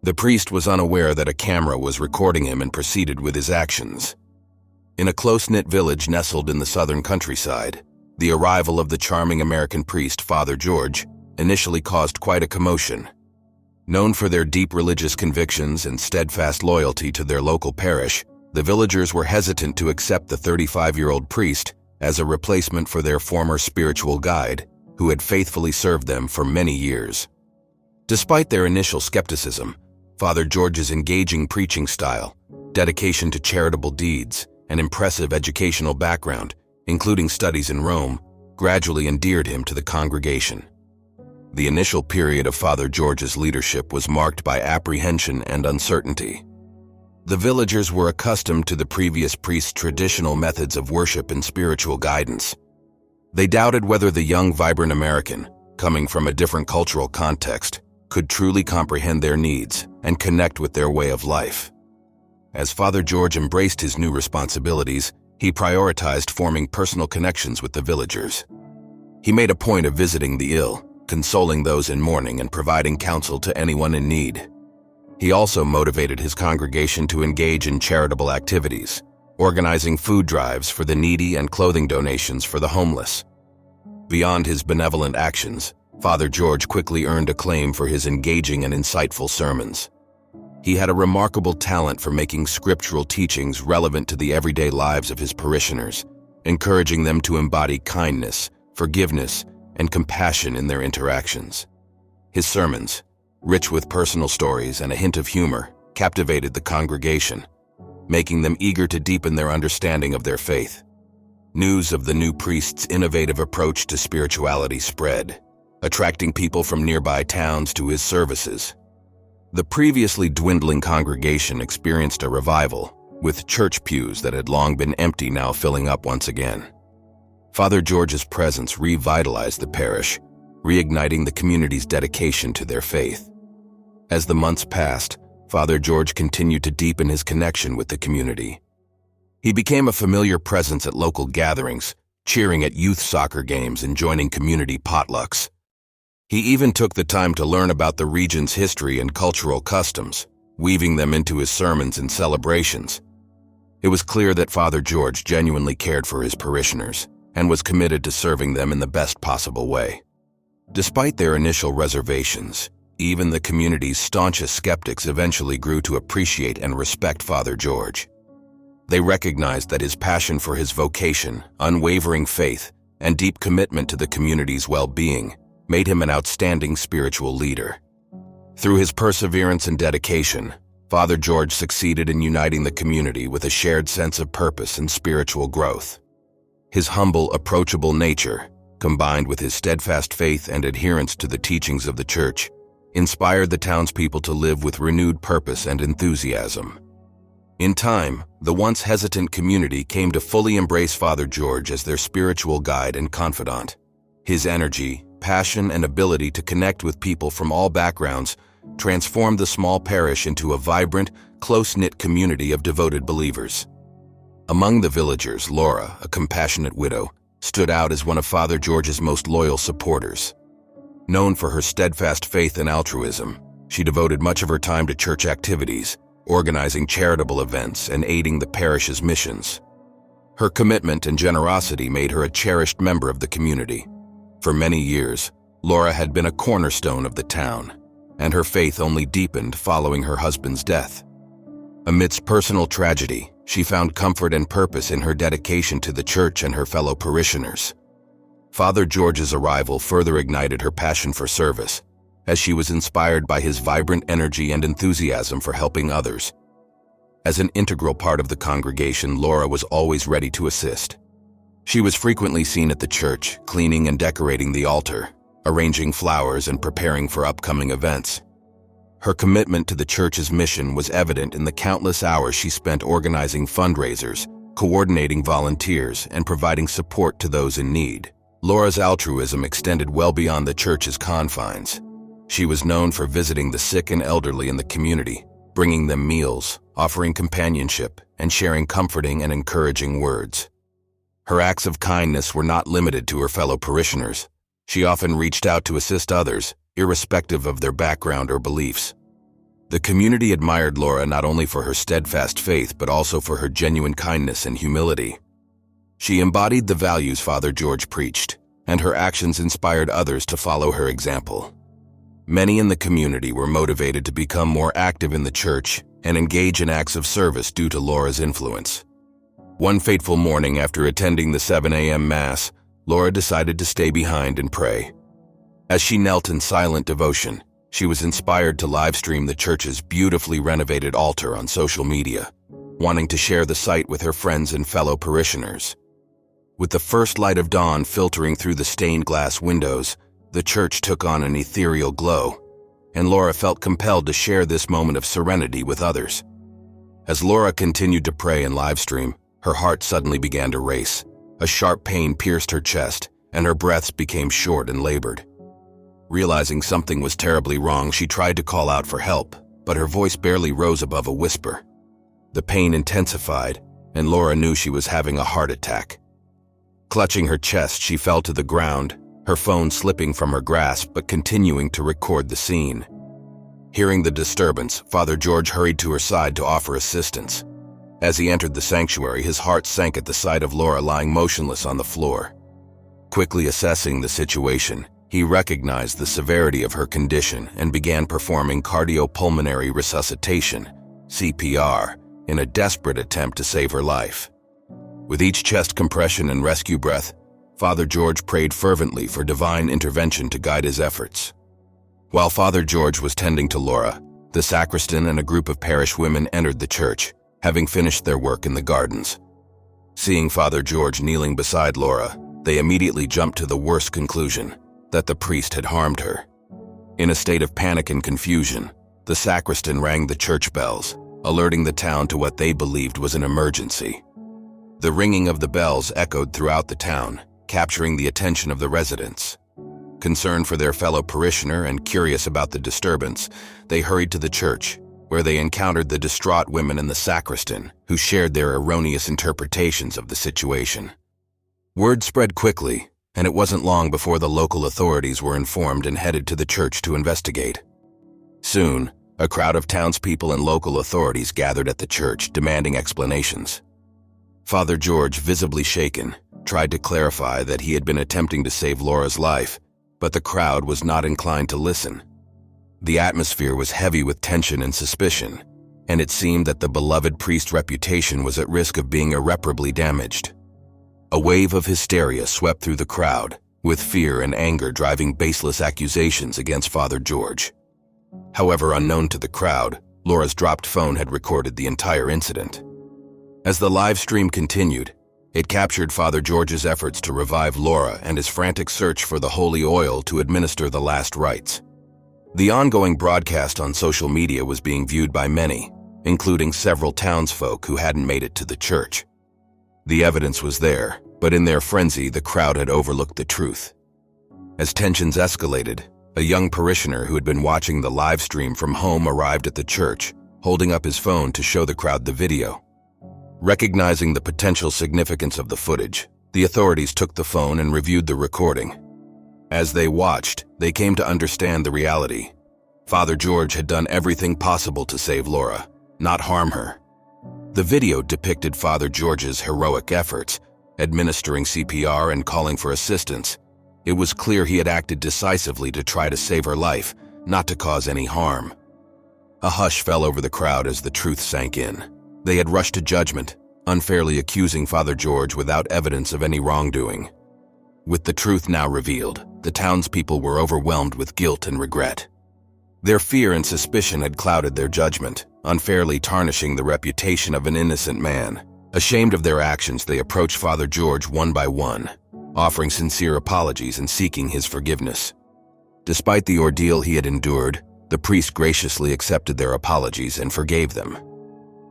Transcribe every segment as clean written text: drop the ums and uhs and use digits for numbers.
The priest was unaware that a camera was recording him and proceeded with his actions. In a close-knit village nestled in the southern countryside, the arrival of the charming American priest, Father George, initially caused quite a commotion. Known for their deep religious convictions and steadfast loyalty to their local parish, the villagers were hesitant to accept the 35-year-old priest as a replacement for their former spiritual guide, who had faithfully served them for many years. Despite their initial skepticism, Father George's engaging preaching style, dedication to charitable deeds, and impressive educational background, including studies in Rome, gradually endeared him to the congregation. The initial period of Father George's leadership was marked by apprehension and uncertainty. The villagers were accustomed to the previous priest's traditional methods of worship and spiritual guidance. They doubted whether the young, vibrant American, coming from a different cultural context, could truly comprehend their needs and connect with their way of life. As Father George embraced his new responsibilities, he prioritized forming personal connections with the villagers. He made a point of visiting the ill, consoling those in mourning and providing counsel to anyone in need. He also motivated his congregation to engage in charitable activities, organizing food drives for the needy and clothing donations for the homeless. Beyond his benevolent actions, Father George quickly earned acclaim for his engaging and insightful sermons. He had a remarkable talent for making scriptural teachings relevant to the everyday lives of his parishioners, encouraging them to embody kindness, forgiveness, and compassion in their interactions. His sermons, rich with personal stories and a hint of humor, captivated the congregation, making them eager to deepen their understanding of their faith. News of the new priest's innovative approach to spirituality spread, attracting people from nearby towns to his services. The previously dwindling congregation experienced a revival, with church pews that had long been empty now filling up once again. Father George's presence revitalized the parish, reigniting the community's dedication to their faith. As the months passed, Father George continued to deepen his connection with the community. He became a familiar presence at local gatherings, cheering at youth soccer games and joining community potlucks. He even took the time to learn about the region's history and cultural customs, weaving them into his sermons and celebrations. It was clear that Father George genuinely cared for his parishioners and was committed to serving them in the best possible way. Despite their initial reservations, even the community's staunchest skeptics eventually grew to appreciate and respect Father George. They recognized that his passion for his vocation, unwavering faith, and deep commitment to the community's well-being made him an outstanding spiritual leader. Through his perseverance and dedication, Father George succeeded in uniting the community with a shared sense of purpose and spiritual growth. His humble, approachable nature, combined with his steadfast faith and adherence to the teachings of the Church, inspired the townspeople to live with renewed purpose and enthusiasm. In time, the once hesitant community came to fully embrace Father George as their spiritual guide and confidant. His energy, passion, and ability to connect with people from all backgrounds transformed the small parish into a vibrant, close-knit community of devoted believers. Among the villagers, Laura, a compassionate widow, stood out as one of Father George's most loyal supporters. Known for her steadfast faith and altruism, she devoted much of her time to church activities, organizing charitable events and aiding the parish's missions. Her commitment and generosity made her a cherished member of the community. For many years, Laura had been a cornerstone of the town, and her faith only deepened following her husband's death. Amidst personal tragedy, she found comfort and purpose in her dedication to the church and her fellow parishioners. Father George's arrival further ignited her passion for service, as she was inspired by his vibrant energy and enthusiasm for helping others. As an integral part of the congregation, Laura was always ready to assist. She was frequently seen at the church, cleaning and decorating the altar, arranging flowers and preparing for upcoming events. Her commitment to the church's mission was evident in the countless hours she spent organizing fundraisers, coordinating volunteers, and providing support to those in need. Laura's altruism extended well beyond the church's confines. She was known for visiting the sick and elderly in the community, bringing them meals, offering companionship, and sharing comforting and encouraging words. Her acts of kindness were not limited to her fellow parishioners. She often reached out to assist others, irrespective of their background or beliefs. The community admired Laura not only for her steadfast faith but also for her genuine kindness and humility. She embodied the values Father George preached, and her actions inspired others to follow her example. Many in the community were motivated to become more active in the church and engage in acts of service due to Laura's influence. One fateful morning after attending the 7 a.m. Mass, Laura decided to stay behind and pray. As she knelt in silent devotion, she was inspired to live-stream the church's beautifully renovated altar on social media, wanting to share the sight with her friends and fellow parishioners. With the first light of dawn filtering through the stained glass windows, the church took on an ethereal glow, and Laura felt compelled to share this moment of serenity with others. As Laura continued to pray and livestream, her heart suddenly began to race. A sharp pain pierced her chest, and her breaths became short and labored. Realizing something was terribly wrong, she tried to call out for help, but her voice barely rose above a whisper. The pain intensified, and Laura knew she was having a heart attack. Clutching her chest, she fell to the ground, her phone slipping from her grasp but continuing to record the scene. Hearing the disturbance, Father George hurried to her side to offer assistance. As he entered the sanctuary, his heart sank at the sight of Laura lying motionless on the floor. Quickly assessing the situation, he recognized the severity of her condition and began performing cardiopulmonary resuscitation, CPR, in a desperate attempt to save her life. With each chest compression and rescue breath, Father George prayed fervently for divine intervention to guide his efforts. While Father George was tending to Laura, the sacristan and a group of parish women entered the church, having finished their work in the gardens. Seeing Father George kneeling beside Laura, they immediately jumped to the worst conclusion, that the priest had harmed her. In a state of panic and confusion, the sacristan rang the church bells, alerting the town to what they believed was an emergency. The ringing of the bells echoed throughout the town, capturing the attention of the residents. Concerned for their fellow parishioner and curious about the disturbance, they hurried to the church, where they encountered the distraught women and the sacristan, who shared their erroneous interpretations of the situation. Word spread quickly, and it wasn't long before the local authorities were informed and headed to the church to investigate. Soon, a crowd of townspeople and local authorities gathered at the church, demanding explanations. Father George, visibly shaken, tried to clarify that he had been attempting to save Laura's life, but the crowd was not inclined to listen. The atmosphere was heavy with tension and suspicion, and it seemed that the beloved priest's reputation was at risk of being irreparably damaged. A wave of hysteria swept through the crowd, with fear and anger driving baseless accusations against Father George. However, unknown to the crowd, Laura's dropped phone had recorded the entire incident. As the live stream continued, it captured Father George's efforts to revive Laura and his frantic search for the holy oil to administer the last rites. The ongoing broadcast on social media was being viewed by many, including several townsfolk who hadn't made it to the church. The evidence was there, but in their frenzy, the crowd had overlooked the truth. As tensions escalated, a young parishioner who had been watching the live stream from home arrived at the church, holding up his phone to show the crowd the video. Recognizing the potential significance of the footage, the authorities took the phone and reviewed the recording. As they watched, they came to understand the reality. Father George had done everything possible to save Laura, not harm her. The video depicted Father George's heroic efforts, administering CPR and calling for assistance. It was clear he had acted decisively to try to save her life, not to cause any harm. A hush fell over the crowd as the truth sank in. They had rushed to judgment, unfairly accusing Father George without evidence of any wrongdoing. With the truth now revealed, the townspeople were overwhelmed with guilt and regret. Their fear and suspicion had clouded their judgment, unfairly tarnishing the reputation of an innocent man. Ashamed of their actions, they approached Father George one by one, offering sincere apologies and seeking his forgiveness. Despite the ordeal he had endured, the priest graciously accepted their apologies and forgave them.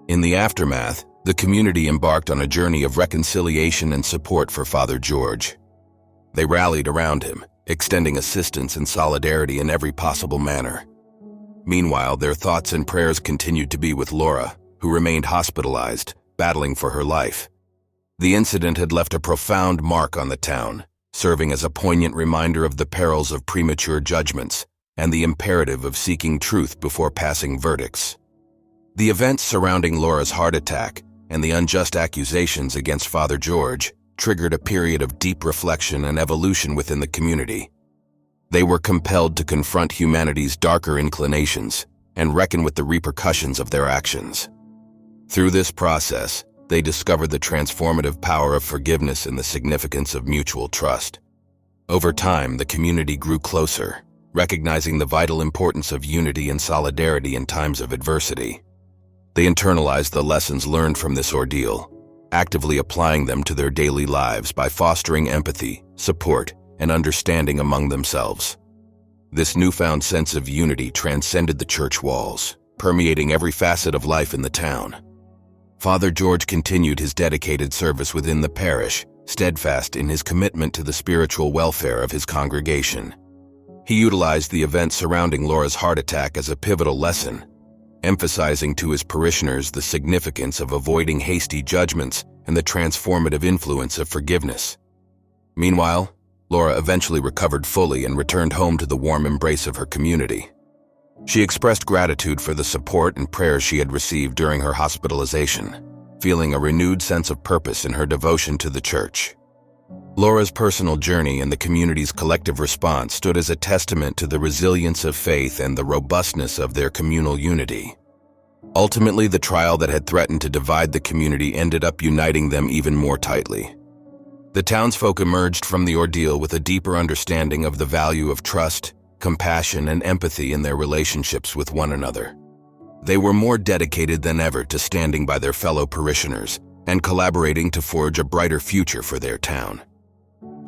In the aftermath, the community embarked on a journey of reconciliation and support for Father George. They rallied around him, extending assistance and solidarity in every possible manner. Meanwhile, their thoughts and prayers continued to be with Laura, who remained hospitalized, battling for her life. The incident had left a profound mark on the town, serving as a poignant reminder of the perils of premature judgments and the imperative of seeking truth before passing verdicts. The events surrounding Laura's heart attack and the unjust accusations against Father George triggered a period of deep reflection and evolution within the community. They were compelled to confront humanity's darker inclinations and reckon with the repercussions of their actions. Through this process, they discovered the transformative power of forgiveness and the significance of mutual trust. Over time, the community grew closer, recognizing the vital importance of unity and solidarity in times of adversity. They internalized the lessons learned from this ordeal, actively applying them to their daily lives by fostering empathy, support, and understanding among themselves. This newfound sense of unity transcended the church walls, permeating every facet of life in the town. Father George continued his dedicated service within the parish, steadfast in his commitment to the spiritual welfare of his congregation. He utilized the events surrounding Laura's heart attack as a pivotal lesson, emphasizing to his parishioners the significance of avoiding hasty judgments and the transformative influence of forgiveness. Meanwhile, Laura eventually recovered fully and returned home to the warm embrace of her community. She expressed gratitude for the support and prayers she had received during her hospitalization, feeling a renewed sense of purpose in her devotion to the church. Laura's personal journey and the community's collective response stood as a testament to the resilience of faith and the robustness of their communal unity. Ultimately, the trial that had threatened to divide the community ended up uniting them even more tightly. The townsfolk emerged from the ordeal with a deeper understanding of the value of trust, compassion, and empathy in their relationships with one another. They were more dedicated than ever to standing by their fellow parishioners and collaborating to forge a brighter future for their town.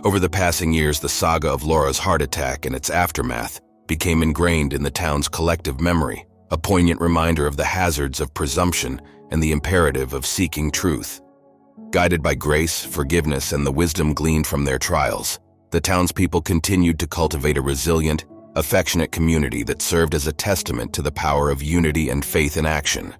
Over the passing years, the saga of Laura's heart attack and its aftermath became ingrained in the town's collective memory, a poignant reminder of the hazards of presumption and the imperative of seeking truth. Guided by grace, forgiveness, and the wisdom gleaned from their trials, the townspeople continued to cultivate a resilient, affectionate community that served as a testament to the power of unity and faith in action.